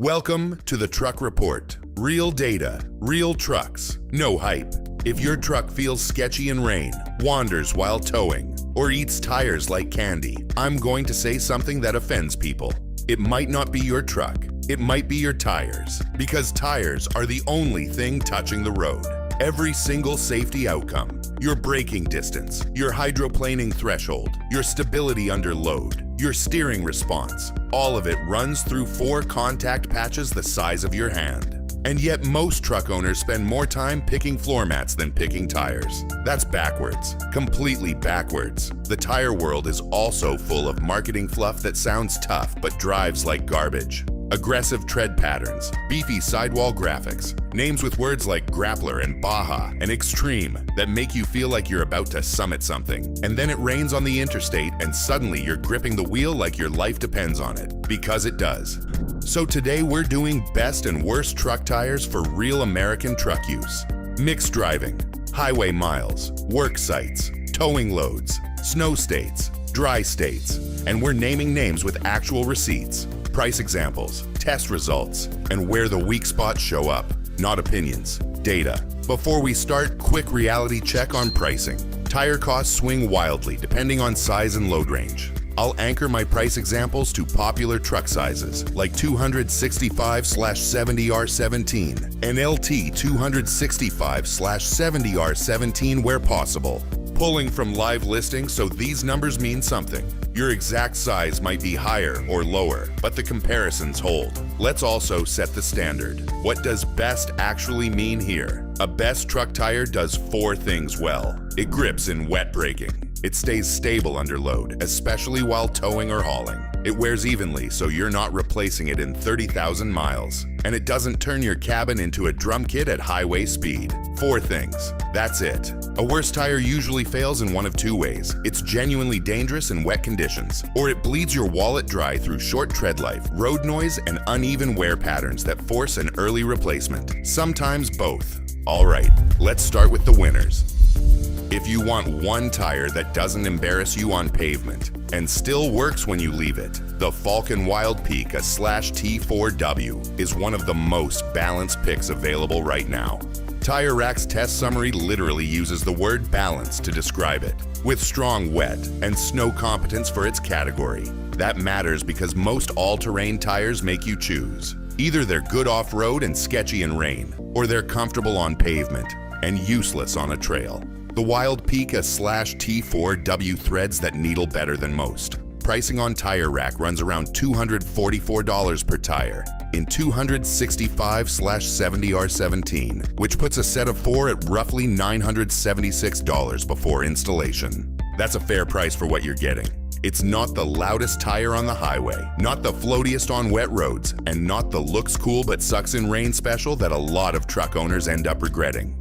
Welcome to the Truck Report. Real data, real trucks, no hype. If your truck feels sketchy in rain, wanders while towing, or eats tires like candy, I'm going to say something that offends people. It might not be your truck. It might be your tires, because tires are the only thing touching the road. Every single safety outcome, your braking distance, your hydroplaning threshold, your stability under load, your steering response, all of it runs through 4 contact patches the size of your hand. And yet most truck owners spend more time picking floor mats than picking tires. That's backwards, completely backwards. The tire world is also full of marketing fluff that sounds tough but drives like garbage. Aggressive tread patterns, beefy sidewall graphics, names with words like grappler and Baja and extreme that make you feel like you're about to summit something. And then it rains on the interstate and suddenly you're gripping the wheel like your life depends on it, because it does. So today we're doing best and worst truck tires for real American truck use. Mixed driving, highway miles, work sites, towing loads, snow states, dry states, and we're naming names with actual receipts, price examples, test results, and where the weak spots show up, not opinions, data. Before we start, quick reality check on pricing. Tire costs swing wildly depending on size and load range. I'll anchor my price examples to popular truck sizes like 265/70R17 and LT 265/70R17 where possible. Pulling from live listings, so these numbers mean something. Your exact size might be higher or lower, but the comparisons hold. Let's also set the standard. What does best actually mean here? A best truck tire does 4 things well. It grips in wet braking. It stays stable under load, especially while towing or hauling. It wears evenly, so you're not replacing it in 30,000 miles. And it doesn't turn your cabin into a drum kit at highway speed. 4 things. That's it. A worse tire usually fails in one of 2 ways. It's genuinely dangerous in wet conditions, or it bleeds your wallet dry through short tread life, road noise, and uneven wear patterns that force an early replacement. Sometimes both. All right, let's start with the winners. If you want one tire that doesn't embarrass you on pavement and still works when you leave it, the Falcon Wild Peak T4W is one of the most balanced picks available right now. Tire Rack's test summary literally uses the word balance to describe it, with strong wet and snow competence for its category. That matters because most all-terrain tires make you choose. Either they're good off-road and sketchy in rain, or they're comfortable on pavement and useless on a trail. The Wild Peak T4W threads that needle better than most. Pricing on Tire Rack runs around $244 per tire in 265/70R17, which puts a set of 4 at roughly $976 before installation. That's a fair price for what you're getting. It's not the loudest tire on the highway, not the floatiest on wet roads, and not the looks cool but sucks in rain special that a lot of truck owners end up regretting.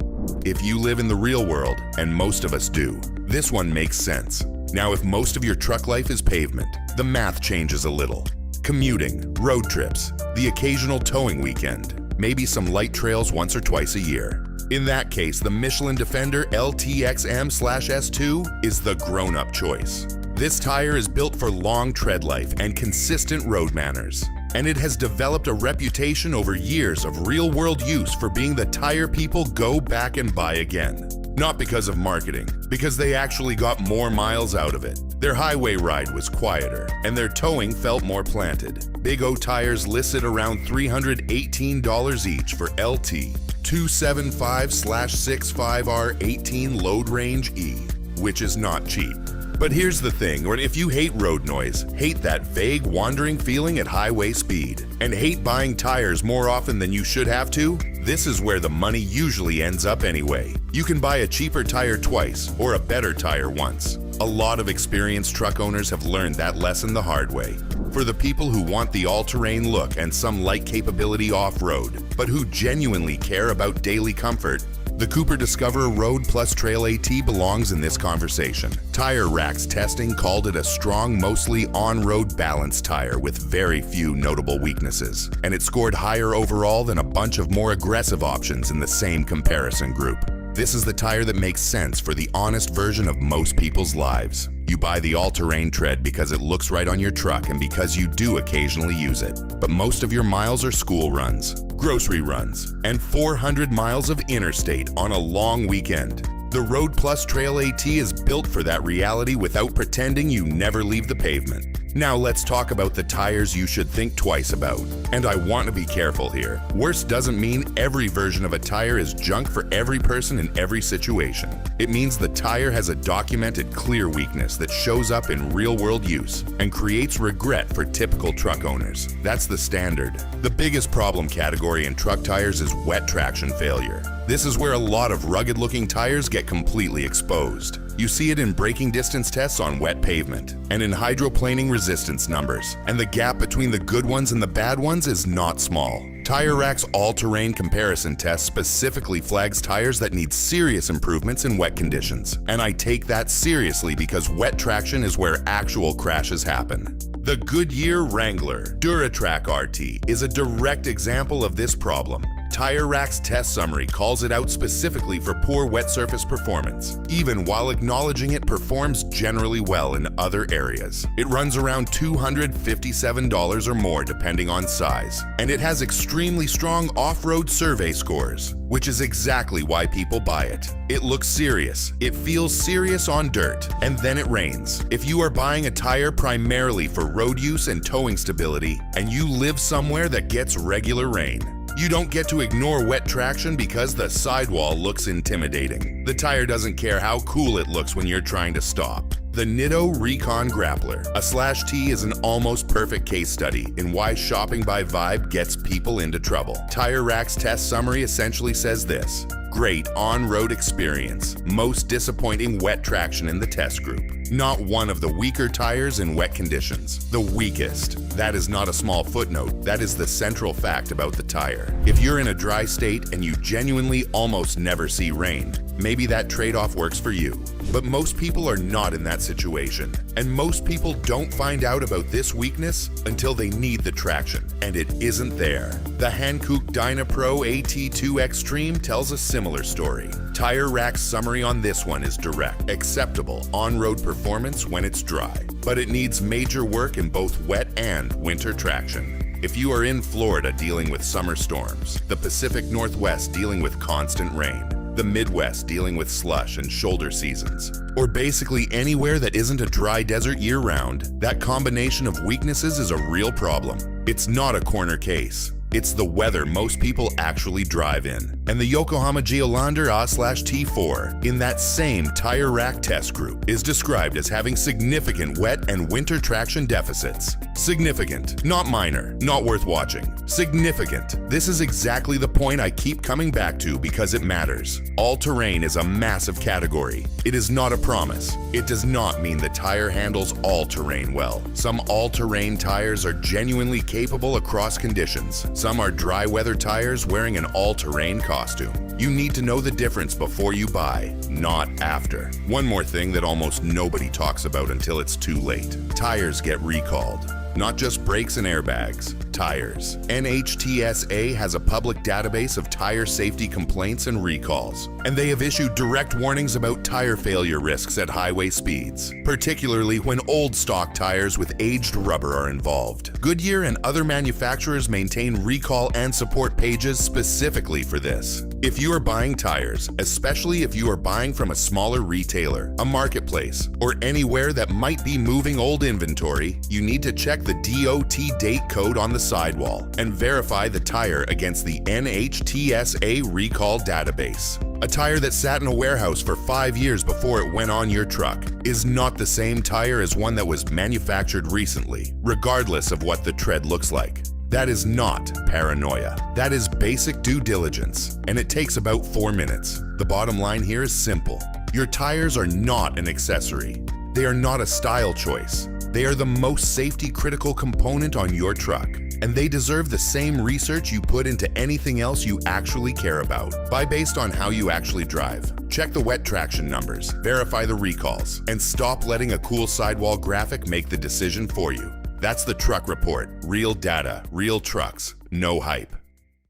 If you live in the real world, and most of us do, this one makes sense. Now, if most of your truck life is pavement, the math changes a little. Commuting, road trips, the occasional towing weekend, maybe some light trails once or twice a year. In that case, the Michelin Defender LTXM/S2 is the grown-up choice. This tire is built for long tread life and consistent road manners. And it has developed a reputation over years of real-world use for being the tire people go back and buy again. Not because of marketing, because they actually got more miles out of it. Their highway ride was quieter, and their towing felt more planted. Big O tires listed around $318 each for LT 275/65R18 load range E, which is not cheap. But here's the thing, if you hate road noise, hate that vague wandering feeling at highway speed, and hate buying tires more often than you should have to, this is where the money usually ends up anyway. You can buy a cheaper tire twice, or a better tire once. A lot of experienced truck owners have learned that lesson the hard way. For the people who want the all-terrain look and some light capability off-road, but who genuinely care about daily comfort, the Cooper Discoverer Road Plus Trail AT belongs in this conversation. Tire Rack's testing called it a strong, mostly on-road balanced tire with very few notable weaknesses, and it scored higher overall than a bunch of more aggressive options in the same comparison group. This is the tire that makes sense for the honest version of most people's lives. You buy the all-terrain tread because it looks right on your truck and because you do occasionally use it. But most of your miles are school runs, grocery runs, and 400 miles of interstate on a long weekend. The Road Plus Trail AT is built for that reality without pretending you never leave the pavement. Now let's talk about the tires you should think twice about. And I want to be careful here. Worst doesn't mean every version of a tire is junk for every person in every situation. It means the tire has a documented clear weakness that shows up in real-world use and creates regret for typical truck owners. That's the standard. The biggest problem category in truck tires is wet traction failure. This is where a lot of rugged-looking tires get completely exposed. You see it in braking distance tests on wet pavement and in hydroplaning resistance numbers. And the gap between the good ones and the bad ones is not small. Tire Rack's all-terrain comparison test specifically flags tires that need serious improvements in wet conditions. And I take that seriously because wet traction is where actual crashes happen. The Goodyear Wrangler DuraTrack RT is a direct example of this problem. Tire Rack's test summary calls it out specifically for poor wet surface performance, even while acknowledging it performs generally well in other areas. It runs around $257 or more depending on size, and it has extremely strong off-road survey scores, which is exactly why people buy it. It looks serious, it feels serious on dirt, and then it rains. If you are buying a tire primarily for road use and towing stability, and you live somewhere that gets regular rain, you don't get to ignore wet traction because the sidewall looks intimidating. The tire doesn't care how cool it looks when you're trying to stop. The Nitto Recon Grappler, a /T, is an almost perfect case study in why shopping by vibe gets people into trouble. Tire Rack's test summary essentially says this: great on-road experience, most disappointing wet traction in the test group. Not one of the weaker tires in wet conditions. The weakest. That is not a small footnote, that is the central fact about the tire. If you're in a dry state and you genuinely almost never see rain, maybe that trade-off works for you. But most people are not in that situation. And most people don't find out about this weakness until they need the traction, and it isn't there. The Hankook DynaPro AT2 Extreme tells a similar story. Tire Rack's summary on this one is direct, acceptable on-road performance when it's dry, but it needs major work in both wet and winter traction. If you are in Florida dealing with summer storms, the Pacific Northwest dealing with constant rain, the Midwest dealing with slush and shoulder seasons, or basically anywhere that isn't a dry desert year-round, that combination of weaknesses is a real problem. It's not a corner case. It's the weather most people actually drive in. And the Yokohama Geolandar A/T4 in that same Tire Rack test group is described as having significant wet and winter traction deficits. Significant, not minor, not worth watching. Significant. This is exactly the point I keep coming back to because it matters. All-terrain is a massive category. It is not a promise. It does not mean the tire handles all-terrain well. Some all-terrain tires are genuinely capable across conditions. Some are dry weather tires wearing an all-terrain costume. You need to know the difference before you buy, not after. One more thing that almost nobody talks about until it's too late. Tires get recalled. Not just brakes and airbags, tires. NHTSA has a public database of tire safety complaints and recalls, and they have issued direct warnings about tire failure risks at highway speeds, particularly when old stock tires with aged rubber are involved. Goodyear and other manufacturers maintain recall and support pages specifically for this. If you are buying tires, especially if you are buying from a smaller retailer, a marketplace, or anywhere that might be moving old inventory, you need to check the DOT date code on the sidewall and verify the tire against the NHTSA recall database. A tire that sat in a warehouse for 5 years before it went on your truck is not the same tire as one that was manufactured recently, regardless of what the tread looks like. That is not paranoia. That is basic due diligence, and it takes about 4 minutes. The bottom line here is simple. Your tires are not an accessory. They are not a style choice. They are the most safety-critical component on your truck, and they deserve the same research you put into anything else you actually care about. Buy based on how you actually drive. Check the wet traction numbers, verify the recalls, and stop letting a cool sidewall graphic make the decision for you. That's the Truck Report. Real data, real trucks, no hype.